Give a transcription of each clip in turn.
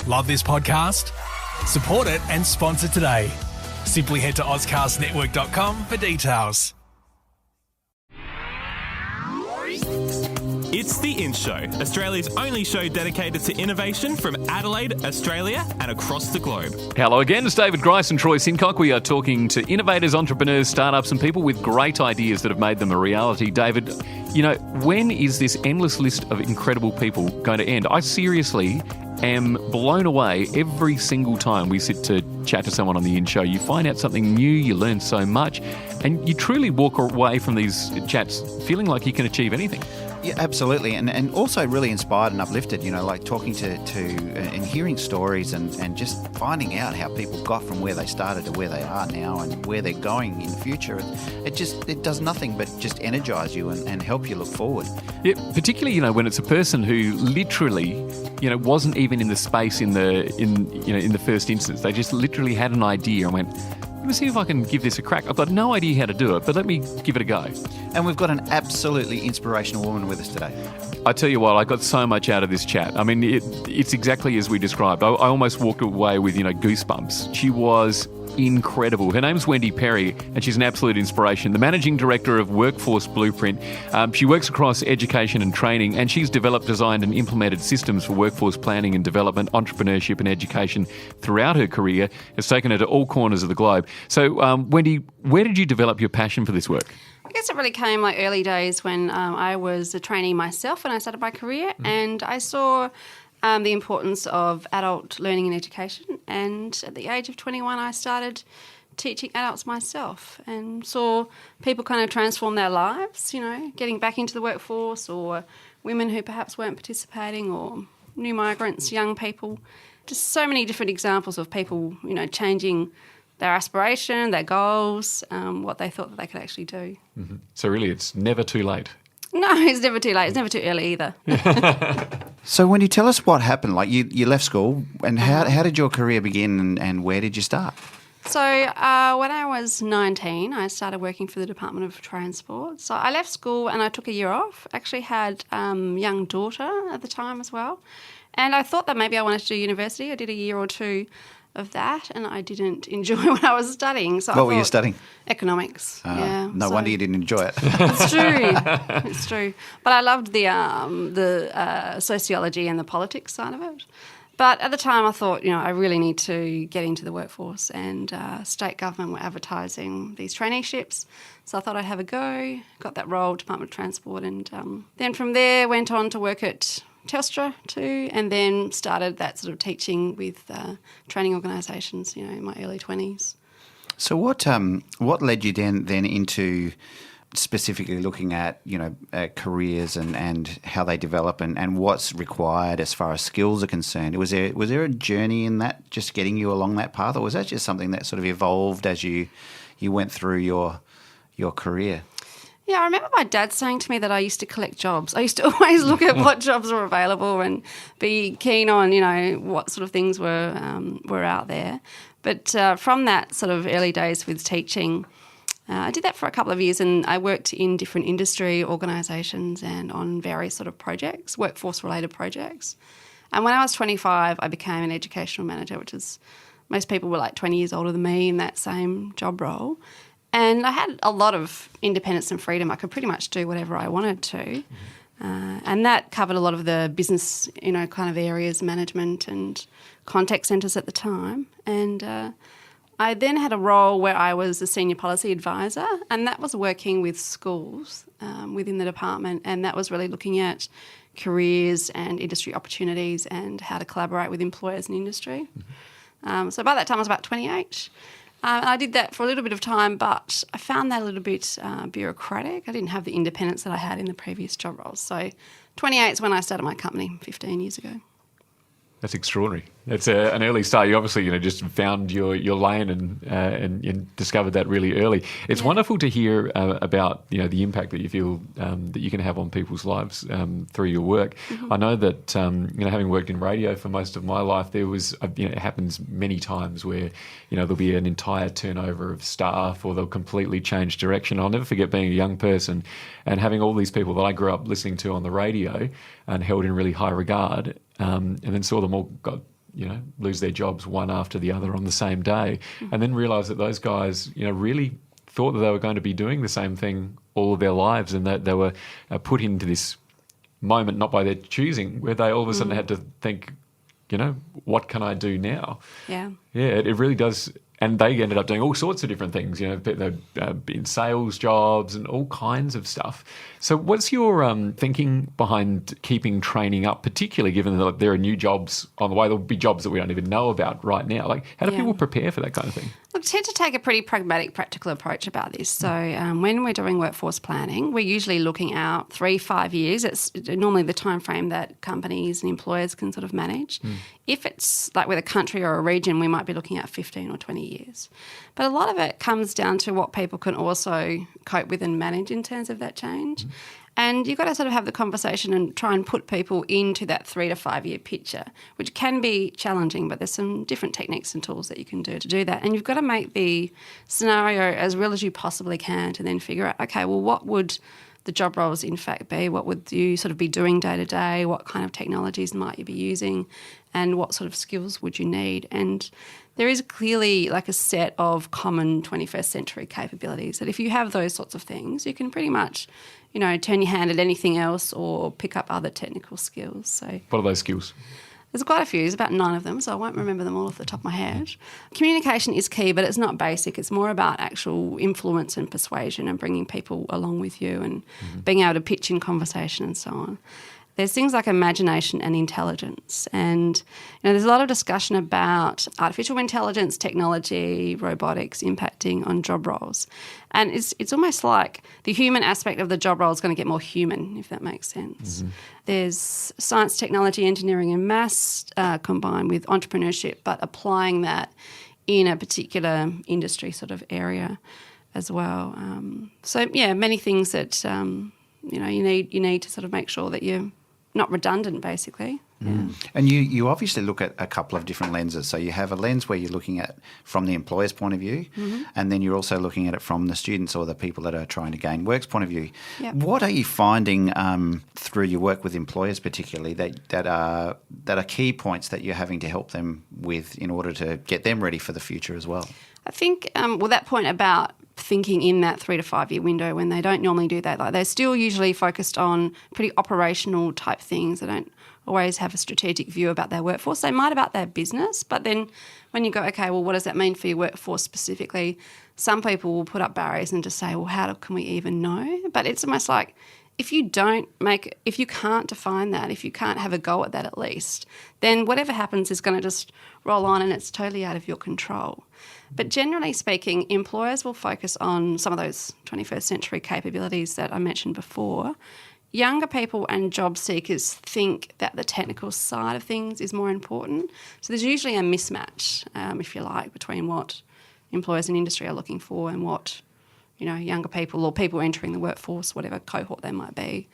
Love this podcast? Support it and sponsor today. Simply head to ozcastnetwork.com for details. It's the InShow, Australia's only show dedicated to innovation from Adelaide, Australia and across the globe. Hello again, it's David Grice and Troy Sincock. We are talking to innovators, entrepreneurs, startups and people with great ideas that have made them a reality. David, you know, when is this endless list of incredible people going to end? I seriously am blown away every single time we sit to chat to someone on the InShow. You find out something new, you learn so much, and you truly walk away from these chats feeling like you can achieve anything. Yeah, absolutely, and also really inspired and uplifted, you know, like talking to and hearing stories and just finding out how people got from where they started to where they are now and where they're going in the future. It does nothing but just energise you and help you look forward. Yeah, particularly, you know, when it's a person who literally, you know, wasn't even in the space in the first instance. They just literally had an idea and went, let me see if I can give this a crack. I've got no idea how to do it, but let me give it a go. And we've got an absolutely inspirational woman with us today. I tell you what, I got so much out of this chat. I mean, it's exactly as we described. I almost walked away with, you know, goosebumps. She was incredible. Her name's Wendy Perry, and she's an absolute inspiration. The Managing Director of Workforce Blueprint. She works across education and training, and she's developed, designed and implemented systems for workforce planning and development, entrepreneurship and education throughout her career. It's taken her to all corners of the globe. So, Wendy, where did you develop your passion for this work? I guess it really came like early days when I was a trainee myself when I started my career, and I saw the importance of adult learning and education. And at the age of 21, I started teaching adults myself and saw people kind of transform their lives, you know, getting back into the workforce, or women who perhaps weren't participating, or new migrants, young people. Just so many different examples of people, you know, changing their aspiration, their goals, what they thought that they could actually do. Mm-hmm. So really, it's never too late. No, it's never too late. It's never too early either. So Wendy, tell us what happened. Like you left school, and how did your career begin, and where did you start? So when I was 19, I started working for the Department of Transport. So I left school and I took a year off. Actually had a young daughter at the time as well. And I thought that maybe I wanted to do university. I did a year or two of that, and I didn't enjoy what I was studying. So what were you studying? Economics. Yeah. No wonder you didn't enjoy it. It's true. It's true. But I loved the sociology and the politics side of it. But at the time I thought, you know, I really need to get into the workforce, and state government were advertising these traineeships. So I thought I'd have a go, got that role, Department of Transport, and then from there went on to work at Telstra too, and then started that sort of teaching with training organisations, you know, in my early 20s. So what led you then into specifically looking at, you know, careers and how they develop and what's required as far as skills are concerned? Was there a journey in that, just getting you along that path, or was that just something that sort of evolved as you went through your career? Yeah, I remember my dad saying to me that I used to collect jobs. I used to always look at what jobs were available and be keen on, you know, what sort of things were out there. But from that sort of early days with teaching, I did that for a couple of years, and I worked in different industry organisations and on various sort of projects, workforce-related projects. And when I was 25, I became an educational manager, which is, most people were like 20 years older than me in that same job role. And I had a lot of independence and freedom. I could pretty much do whatever I wanted to. And that covered a lot of the business, you know, kind of areas, management and contact centres at the time. And I then had a role where I was a senior policy advisor, and that was working with schools within the department, and that was really looking at careers and industry opportunities and how to collaborate with employers and industry. So by that time I was about 28. And I did that for a little bit of time, but I found that a little bit bureaucratic. I didn't have the independence that I had in the previous job roles. So 28 is when I started my company 15 years ago. That's extraordinary. That's an early start. You obviously, just found your lane and discovered that really early. It's wonderful to hear about the impact that you feel that you can have on people's lives through your work. Mm-hmm. I know that having worked in radio for most of my life, there was it happens many times where there'll be an entire turnover of staff or they'll completely change direction. I'll never forget being a young person and having all these people that I grew up listening to on the radio and held in really high regard, and then saw them all got lose their jobs one after the other on the same day, and then realise that those guys, really thought that they were going to be doing the same thing all of their lives, and that they were put into this moment not by their choosing, where they all of a sudden had to think, what can I do now? Yeah. Yeah, it really does. And they ended up doing all sorts of different things, they'd in sales jobs and all kinds of stuff. So what's your thinking behind keeping training up, particularly given that there are new jobs on the way? There'll be jobs that we don't even know about right now. Like, how do people prepare for that kind of thing? Look, I tend to take a pretty pragmatic, practical approach about this. So when we're doing workforce planning, we're usually looking out 3-5 years. It's normally the time frame that companies and employers can sort of manage. If it's like with a country or a region, we might be looking at 15 or 20 years. But a lot of it comes down to what people can also cope with and manage in terms of that change. And you've got to sort of have the conversation and try and put people into that 3 to 5 year picture, which can be challenging, but there's some different techniques and tools that you can do to do that. And you've got to make the scenario as real as you possibly can to then figure out, okay, well, what would the job roles in fact be? What would you sort of be doing day to day? What kind of technologies might you be using? And what sort of skills would you need? And there is clearly like a set of common 21st century capabilities that if you have those sorts of things, you can pretty much, turn your hand at anything else or pick up other technical skills. So, what are those skills? There's quite a few. There's about 9 of them, so I won't remember them all off the top of my head. Communication is key, but it's not basic. It's more about actual influence and persuasion and bringing people along with you and being able to pitch in conversation and so on. There's things like imagination and intelligence. And there's a lot of discussion about artificial intelligence, technology, robotics impacting on job roles. And it's almost like the human aspect of the job role is going to get more human, if that makes sense. There's science, technology, engineering and maths combined with entrepreneurship, but applying that in a particular industry sort of area as well. Many things that, you need to sort of make sure that you're not redundant, basically. Yeah. And you obviously look at a couple of different lenses. So you have a lens where you're looking at from the employer's point of view, and then you're also looking at it from the students or the people that are trying to gain work's point of view. Yep. What are you finding through your work with employers particularly that are key points that you're having to help them with in order to get them ready for the future as well? I think, that point about thinking in that 3 to 5 year window when they don't normally do that, like they're still usually focused on pretty operational type things. They don't always have a strategic view about their workforce. They might about their business, but then when you go, okay, well, what does that mean for your workforce specifically? Some people will put up barriers and just say, well, how can we even know? But it's almost like if you can't define that, if you can't have a go at that at least, then whatever happens is going to just roll on and it's totally out of your control. But generally speaking, employers will focus on some of those 21st century capabilities that I mentioned before. Younger people and job seekers think that the technical side of things is more important. So there's usually a mismatch, if you like, between what employers and industry are looking for and what younger people or people entering the workforce, whatever cohort they might be,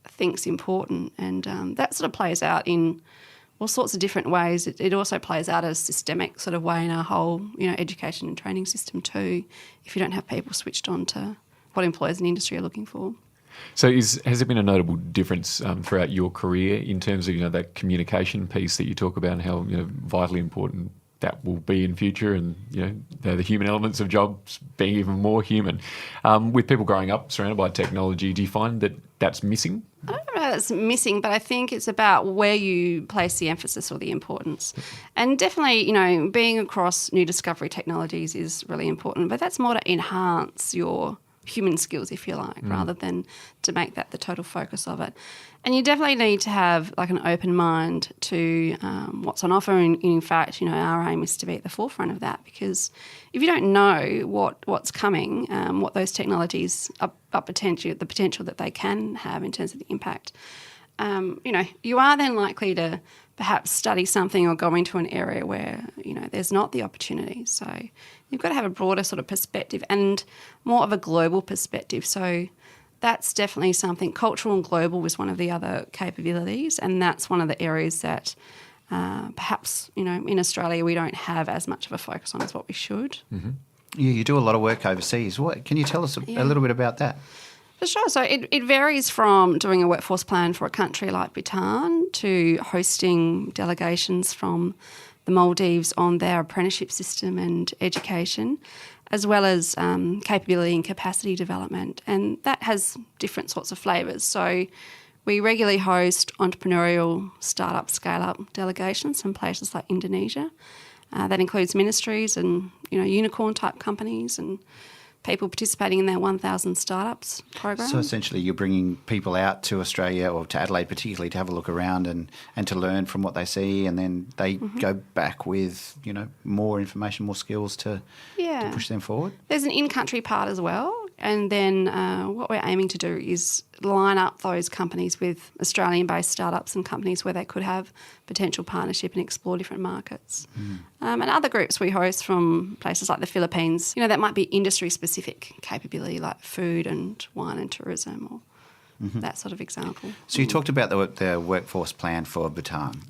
thinks important. And that sort of plays out in all sorts of different ways. It also plays out as a systemic sort of way in our whole, education and training system too, if you don't have people switched on to what employers and industry are looking for. So has there been a notable difference throughout your career in terms of, that communication piece that you talk about and how, vitally important that will be in future and, the human elements of jobs being even more human? With people growing up surrounded by technology, do you find that that's missing? I don't know if it's missing, but I think it's about where you place the emphasis or the importance. And definitely, being across new discovery technologies is really important, but that's more to enhance your human skills, if you like, rather than to make that the total focus of it. And you definitely need to have like an open mind to what's on offer. And in fact, our aim is to be at the forefront of that, because if you don't know what's coming, what those technologies are the potential that they can have in terms of the impact, you are then likely to perhaps study something or go into an area where, there's not the opportunity. So you've got to have a broader sort of perspective and more of a global perspective. So that's definitely something. Cultural and global was one of the other capabilities, and that's one of the areas that perhaps, in Australia we don't have as much of a focus on as what we should. You do a lot of work overseas. What can you tell us a little bit about that? For sure. So it varies from doing a workforce plan for a country like Bhutan to hosting delegations from the Maldives on their apprenticeship system and education, as well as capability and capacity development. And that has different sorts of flavours. So we regularly host entrepreneurial startup, scale-up delegations from places like Indonesia. That includes ministries and, unicorn-type companies and people participating in their 1,000 startups program. So essentially you're bringing people out to Australia or to Adelaide particularly to have a look around and to learn from what they see, and then they go back with, more information, more skills to push them forward? There's an in-country part as well. And then what we're aiming to do is line up those companies with Australian-based startups and companies where they could have potential partnership and explore different markets. And other groups we host from places like the Philippines, that might be industry-specific capability like food and wine and tourism or that sort of example. So you talked about the workforce plan for Bhutan.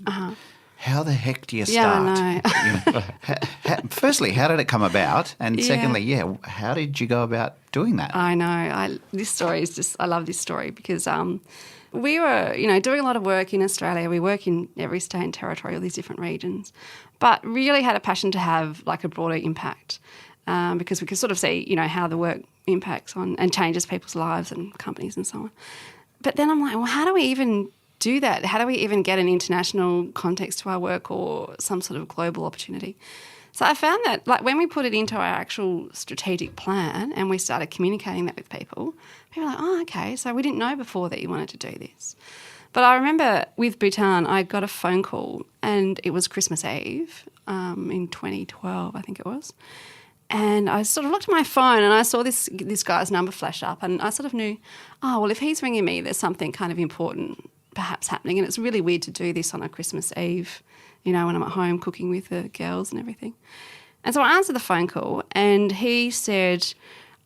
How the heck do you Yeah, start? I know. Firstly, how did it come about? And secondly, how did you go about doing that? I know. This story is just, I love this story because we were, doing a lot of work in Australia. We work in every state and territory, all these different regions, but really had a passion to have like a broader impact because we could sort of see, how the work impacts on and changes people's lives and companies and so on. But then I'm like, well, how do we even do that? How do we even get an international context to our work or some sort of global opportunity? So I found that when we put it into our actual strategic plan and we started communicating that with people were like, oh, okay, so we didn't know before that you wanted to do this. But I remember with Bhutan, I got a phone call and it was Christmas Eve in 2012, I think it was. And I sort of looked at my phone and I saw this guy's number flash up and I sort of knew, oh, well, if he's ringing me, there's something kind of important perhaps happening. And it's really weird to do this on a Christmas Eve, when I'm at home cooking with the girls and everything. And so I answered the phone call and he said,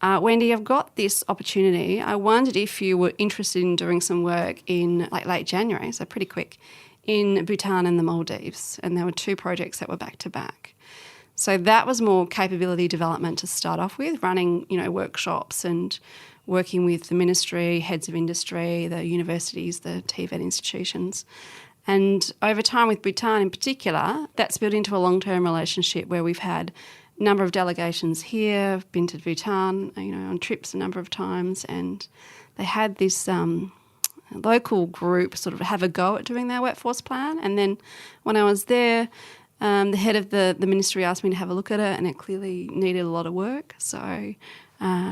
Wendy, I've got this opportunity. I wondered if you were interested in doing some work in late January, so pretty quick, in Bhutan and the Maldives. And there were 2 projects that were back to back. So that was more capability development to start off with, running, workshops and working with the ministry, heads of industry, the universities, the TVET institutions. And over time with Bhutan in particular, that's built into a long-term relationship where we've had a number of delegations here, been to Bhutan, on trips a number of times, and they had this local group sort of have a go at doing their workforce plan. And then when I was there, the head of the ministry asked me to have a look at it and it clearly needed a lot of work. So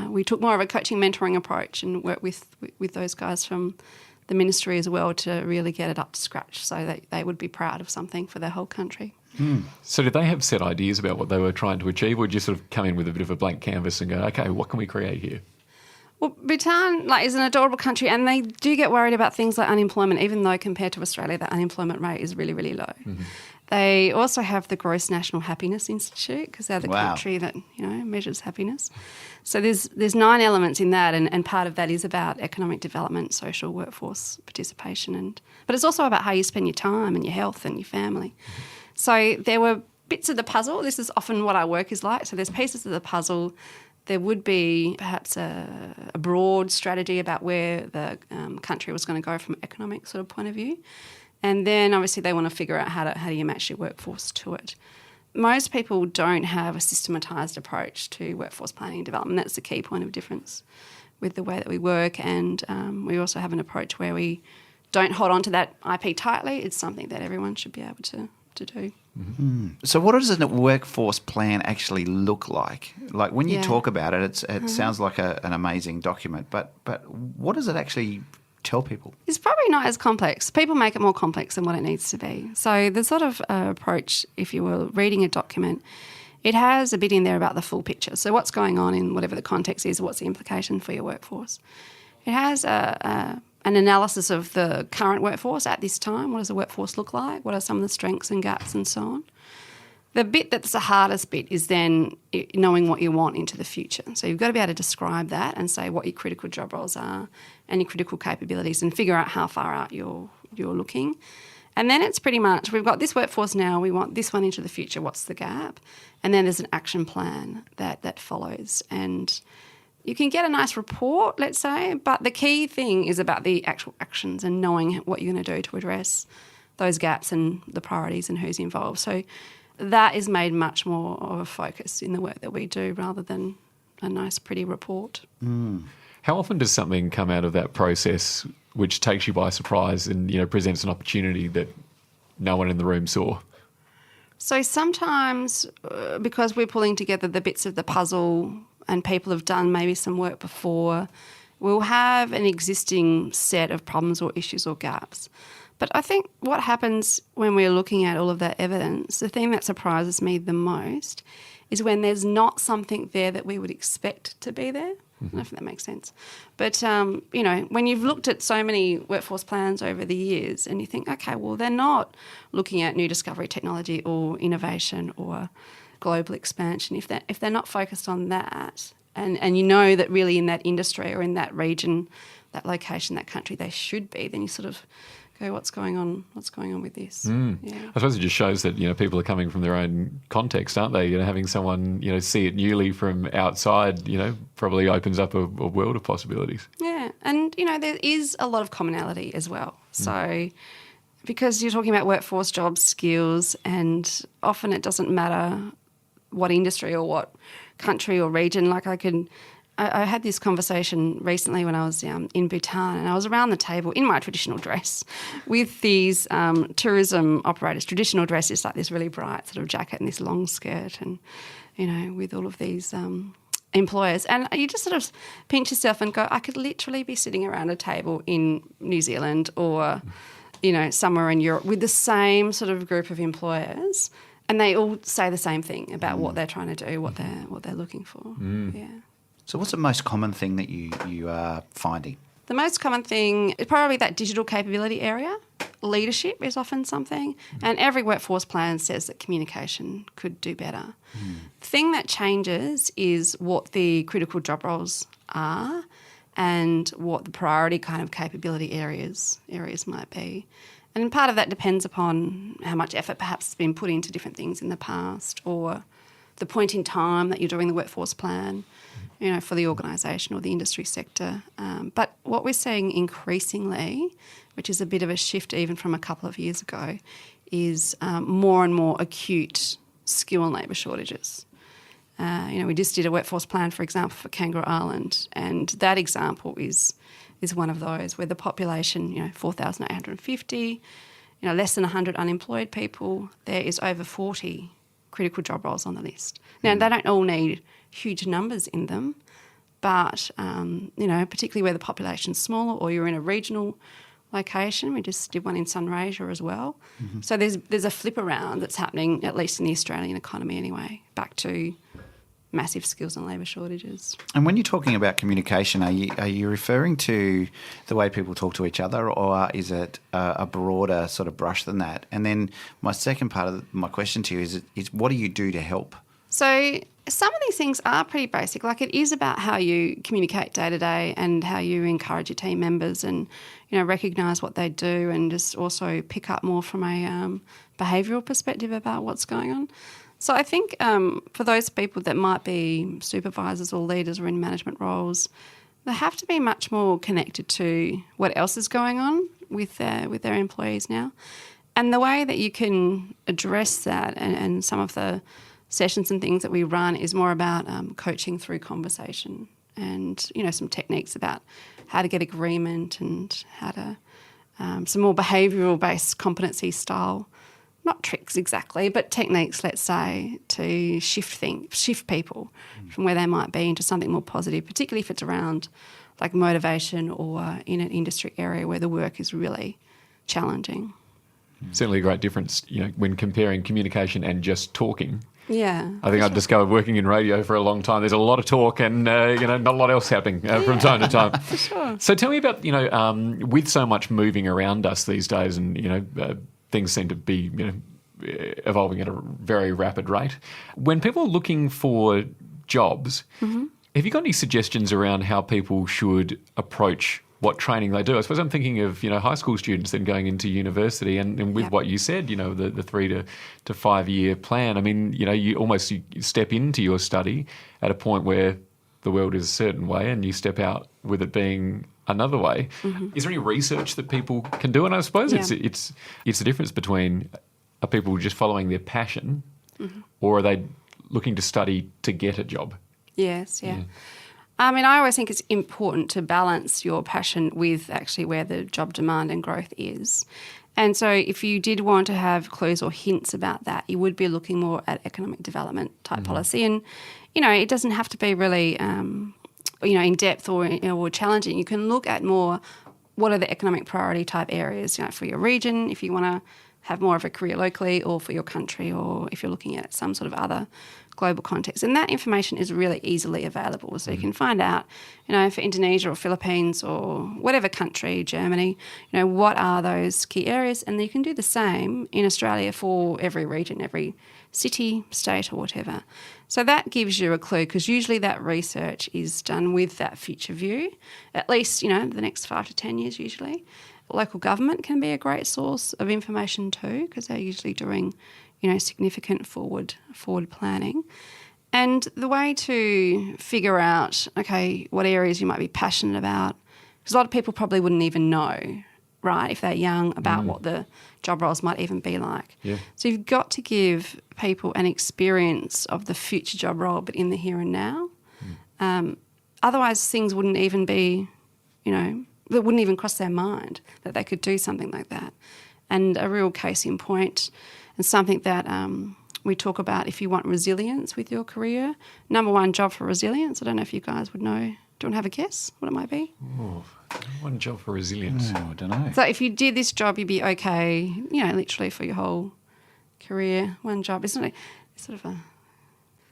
we took more of a coaching, mentoring approach and worked with those guys from the ministry as well to really get it up to scratch so that they would be proud of something for their whole country. So did they have set ideas about what they were trying to achieve, or did you sort of come in with a bit of a blank canvas and go, okay, what can we create here? Well, Bhutan is an adorable country and they do get worried about things like unemployment, even though compared to Australia the unemployment rate is really, really low. They also have the Gross National Happiness Institute because they're the country that, measures happiness. So there's 9 elements in that and part of that is about economic development, social workforce participation. But it's also about how you spend your time and your health and your family. So there were bits of the puzzle. This is often what our work is like. So there's pieces of the puzzle. There would be perhaps a broad strategy about where the country was going to go from an economic sort of point of view. And then obviously they want to figure out how do you match your workforce to it. Most people don't have a systematised approach to workforce planning and development. That's the key point of difference with the way that we work. And we also have an approach where we don't hold on to that IP tightly. It's something that everyone should be able to do. So what does a workforce plan actually look like? Like when you talk about it, it sounds like an amazing document, but what does it actually tell people? It's probably not as complex. People make it more complex than what it needs to be. So the sort of approach, if you were reading a document, it has a bit in there about the full picture. So what's going on in whatever the context is, what's the implication for your workforce. It has an analysis of the current workforce at this time. What does the workforce look like? What are some of the strengths and gaps and so on? The bit that's the hardest bit is then knowing what you want into the future. So you've got to be able to describe that and say what your critical job roles are and your critical capabilities and figure out how far out you're looking. And then it's pretty much, we've got this workforce now, we want this one into the future, what's the gap? And then there's an action plan that follows. And you can get a nice report, let's say, but the key thing is about the actual actions and knowing what you're going to do to address those gaps and the priorities and who's involved. So that is made much more of a focus in the work that we do rather than a nice, pretty report. How often does something come out of that process which takes you by surprise and, presents an opportunity that no one in the room saw? So sometimes, because we're pulling together the bits of the puzzle and people have done maybe some work before, we'll have an existing set of problems or issues or gaps. But I think what happens when we're looking at all of that evidence, the thing that surprises me the most is when there's not something there that we would expect to be there. I don't know if that makes sense. But, when you've looked at so many workforce plans over the years and you think, okay, well, they're not looking at new discovery technology or innovation or global expansion. If they're not focused on that and you know that really in that industry or in that region, that location, that country, they should be, then you sort of go, what's going on with this? Yeah. I suppose it just shows that, people are coming from their own context, aren't they? Having someone, see it newly from outside, probably opens up a world of possibilities. Yeah, and, there is a lot of commonality as well. So because you're talking about workforce jobs, skills, and often it doesn't matter what industry or what country or region. Like I had this conversation recently when I was in Bhutan, and I was around the table in my traditional dress with these tourism operators. Traditional dress is like this really bright sort of jacket and this long skirt and, with all of these employers. And you just sort of pinch yourself and go, I could literally be sitting around a table in New Zealand or, somewhere in Europe with the same sort of group of employers, and they all say the same thing about what they're trying to do, what they're looking for. Yeah. So what's the most common thing that you are finding? The most common thing is probably that digital capability area. Leadership is often something, and every workforce plan says that communication could do better. The thing that changes is what the critical job roles are and what the priority kind of capability areas might be. And part of that depends upon how much effort perhaps has been put into different things in the past or the point in time that you're doing the workforce plan, for the organisation or the industry sector. But what we're seeing increasingly, which is a bit of a shift even from a couple of years ago, is more and more acute skill and labour shortages. We just did a workforce plan, for example, for Kangaroo Island, and that example is one of those where the population, 4,850, less than 100 unemployed people, there is over 40 critical job roles on the list. Now, they don't all need huge numbers in them, but, particularly where the population's smaller or you're in a regional location. We just did one in Sunraysia as well. So there's a flip around that's happening, at least in the Australian economy anyway, back to massive skills and labour shortages. And when you're talking about communication, are you referring to the way people talk to each other, or is it a broader sort of brush than that? And then my second part of my question to you is what do you do to help? So some of these things are pretty basic. Like it is about how you communicate day to day and how you encourage your team members and, recognise what they do and just also pick up more from a behavioural perspective about what's going on. So I think for those people that might be supervisors or leaders or in management roles, they have to be much more connected to what else is going on with their employees now. And the way that you can address that and some of the sessions and things that we run is more about coaching through conversation and, some techniques about how to get agreement and how to some more behavioural-based competency style, not tricks exactly, but techniques, let's say, to shift people from where they might be into something more positive, particularly if it's around like motivation or in an industry area where the work is really challenging. Certainly a great difference, when comparing communication and just talking. Yeah. I think I've discovered working in radio for a long time, there's a lot of talk and, not a lot else happening from time to time. For sure. So tell me about, with so much moving around us these days and, things seem to be, evolving at a very rapid rate. When people are looking for jobs, have you got any suggestions around how people should approach what training they do? I suppose I'm thinking of, high school students then going into university and with what you said, the 3 to 5 year plan. I mean, you step into your study at a point where the world is a certain way and you step out with it being another way. Is there any research that people can do? And I suppose it's the difference between, are people just following their passion or are they looking to study to get a job? Yes, yeah. I mean, I always think it's important to balance your passion with actually where the job demand and growth is. And so if you did want to have clues or hints about that, you would be looking more at economic development type policy. And, you know, it doesn't have to be really, in depth or challenging. You can look at more what are the economic priority type areas, for your region, if you want to have more of a career locally, or for your country, or if you're looking at some sort of other global context. And that information is really easily available. So you can find out, for Indonesia or Philippines or whatever country, Germany, what are those key areas? And you can do the same in Australia for every region, every city, state or whatever. So that gives you a clue, because usually that research is done with that future view, at least, the next 5 to 10 years usually. Local government can be a great source of information too, because they're usually doing significant forward planning. And the way to figure out, okay, what areas you might be passionate about, because a lot of people probably wouldn't even know, right, if they're young, about what the job roles might even be like. Yeah. So you've got to give people an experience of the future job role, but in the here and now. Otherwise, things wouldn't even be, that wouldn't even cross their mind that they could do something like that. And a real case in point, and something that we talk about if you want resilience with your career. Number one job for resilience, I don't know if you guys would know. Do you want to have a guess what it might be? Oh, one job for resilience. I don't know. So if you did this job, you'd be okay, literally for your whole career. One job, isn't it? It's sort of a...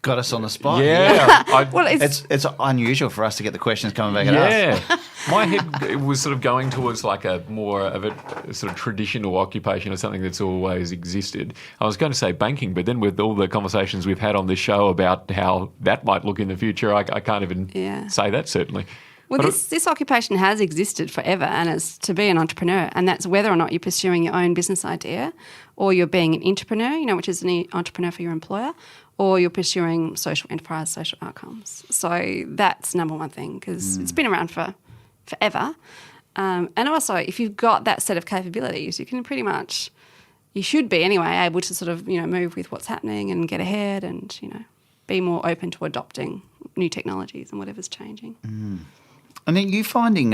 Got us on the spot. Yeah. Well, It's unusual for us to get the questions coming back at us. My head was sort of going towards like a more of a sort of traditional occupation or something that's always existed. I was going to say banking, but then with all the conversations we've had on this show about how that might look in the future, I can't even say that certainly. Well, this occupation has existed forever, and it's to be an entrepreneur, and that's whether or not you're pursuing your own business idea or you're being an entrepreneur, which is an entrepreneur for your employer, or you're pursuing social enterprise, social outcomes. So that's number one thing, because it's been around for forever. And also, if you've got that set of capabilities, you can pretty much, you should be anyway, able to sort of, move with what's happening and get ahead and, be more open to adopting new technologies and whatever's changing. And then you finding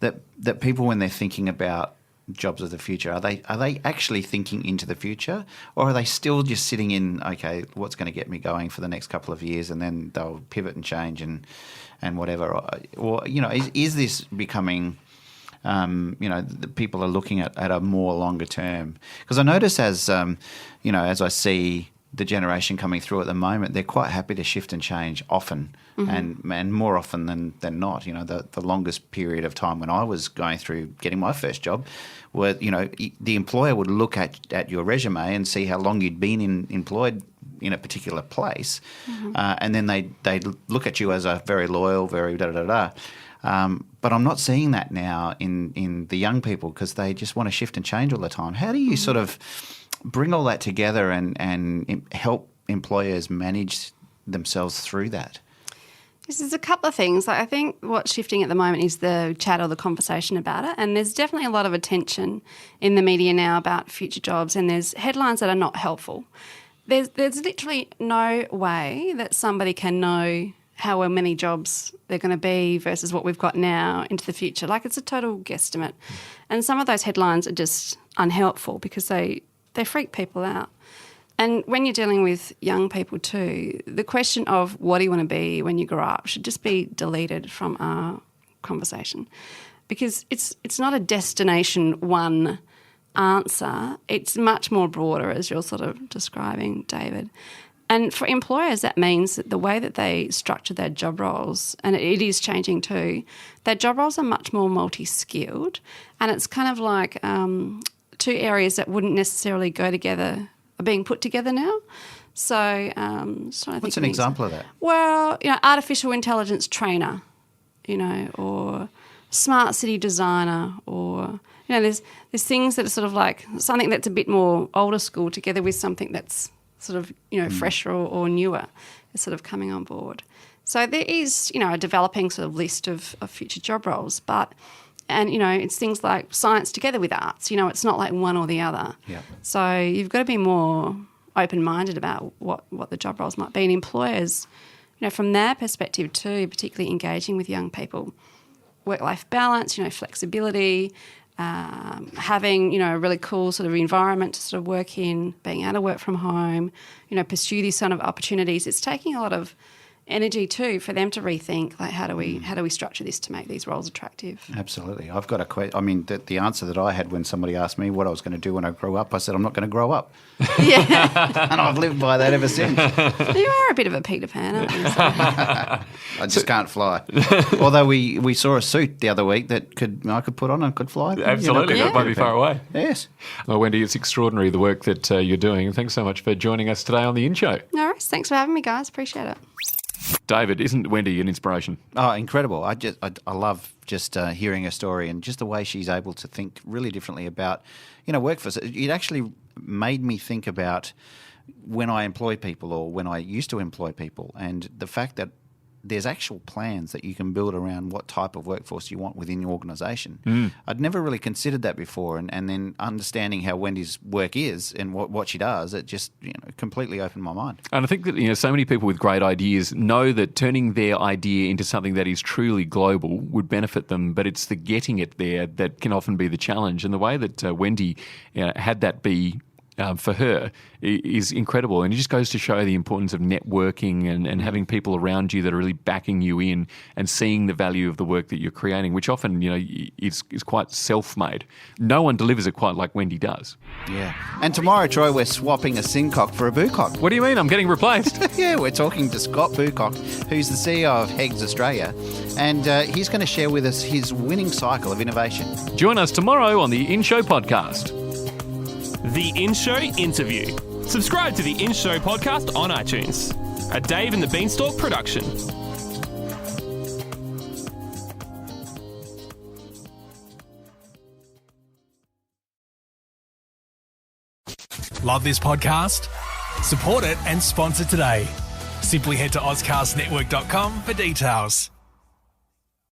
that people, when they're thinking about jobs of the future, are they actually thinking into the future, or are they still just sitting in, okay, what's going to get me going for the next couple of years, and then they'll pivot and change and whatever? Or is this becoming, the people are looking at a more longer term? Because I notice as I see the generation coming through at the moment, they're quite happy to shift and change often, and more often than not. The longest period of time when I was going through getting my first job, where the employer would look at your resume and see how long you'd been employed in a particular place, and then they look at you as a very loyal, very da-da-da-da. But I'm not seeing that now in the young people, because they just want to shift and change all the time. How do you sort of bring all that together and help employers manage themselves through that? There's a couple of things. I think what's shifting at the moment is the chat or the conversation about it, and there's definitely a lot of attention in the media now about future jobs, and there's headlines that are not helpful. There's literally no way that somebody can know how many jobs they're going to be versus what we've got now into the future. Like, it's a total guesstimate. And some of those headlines are just unhelpful because they freak people out. And when you're dealing with young people too, the question of what do you want to be when you grow up should just be deleted from our conversation, because it's not a destination one answer. It's much more broader, as you're sort of describing, David. And for employers, that means that the way that they structure their job roles, and it is changing too, their job roles are much more multi-skilled, and it's kind of like two areas that wouldn't necessarily go together are being put together now. So, what's an example of that? Well, artificial intelligence trainer, or smart city designer, or there's things that are sort of like something that's a bit more older school together with something that's sort of fresher or newer is sort of coming on board. So there is, a developing sort of list of future job roles, and it's things like science together with arts. It's not like one or the other. Yeah. So you've got to be more open-minded about what the job roles might be. And employers, from their perspective too, particularly engaging with young people, work-life balance, flexibility, having, a really cool sort of environment to sort of work in, being able to work from home, pursue these sort of opportunities. It's taking a lot of energy too for them to rethink, like, how do we structure this to make these roles attractive? Absolutely. I've got a question. I mean, the answer that I had when somebody asked me what I was going to do when I grow up, I said, I'm not going to grow up. Yeah. And I've lived by that ever since. You are a bit of a Peter Pan, aren't you? I just can't fly. Although we saw a suit the other week that I could put on and could fly. Absolutely, that might be far away. Yes. Well, Wendy, it's extraordinary the work that you're doing. Thanks so much for joining us today on the InShow. No worries. Thanks for having me, guys. Appreciate it. David, isn't Wendy an inspiration? Oh, incredible. I love just hearing her story and just the way she's able to think really differently about, workforce. It actually made me think about when I employ people or when I used to employ people, and the fact that there's actual plans that you can build around what type of workforce you want within your organisation. I'd never really considered that before, and then understanding how Wendy's work is and what she does, it just completely opened my mind. And I think that so many people with great ideas know that turning their idea into something that is truly global would benefit them, but it's the getting it there that can often be the challenge. And the way that Wendy had that be for her is incredible, and it just goes to show the importance of networking and having people around you that are really backing you in and seeing the value of the work that you're creating, which often is quite self-made. No one delivers it quite like Wendy does. Yeah. And tomorrow, Troy, we're swapping a Sincock for a Boocock. What do you mean? I'm getting replaced? Yeah, we're talking to Scott Boocock, who's the CEO of Hegs Australia, and he's going to share with us his winning cycle of innovation. Join us tomorrow on the InShow podcast. The InShow Interview. Subscribe to the InShow podcast on iTunes. A Dave and the Beanstalk production. Love this podcast? Support it and sponsor today. Simply head to AuscastNetwork.com for details.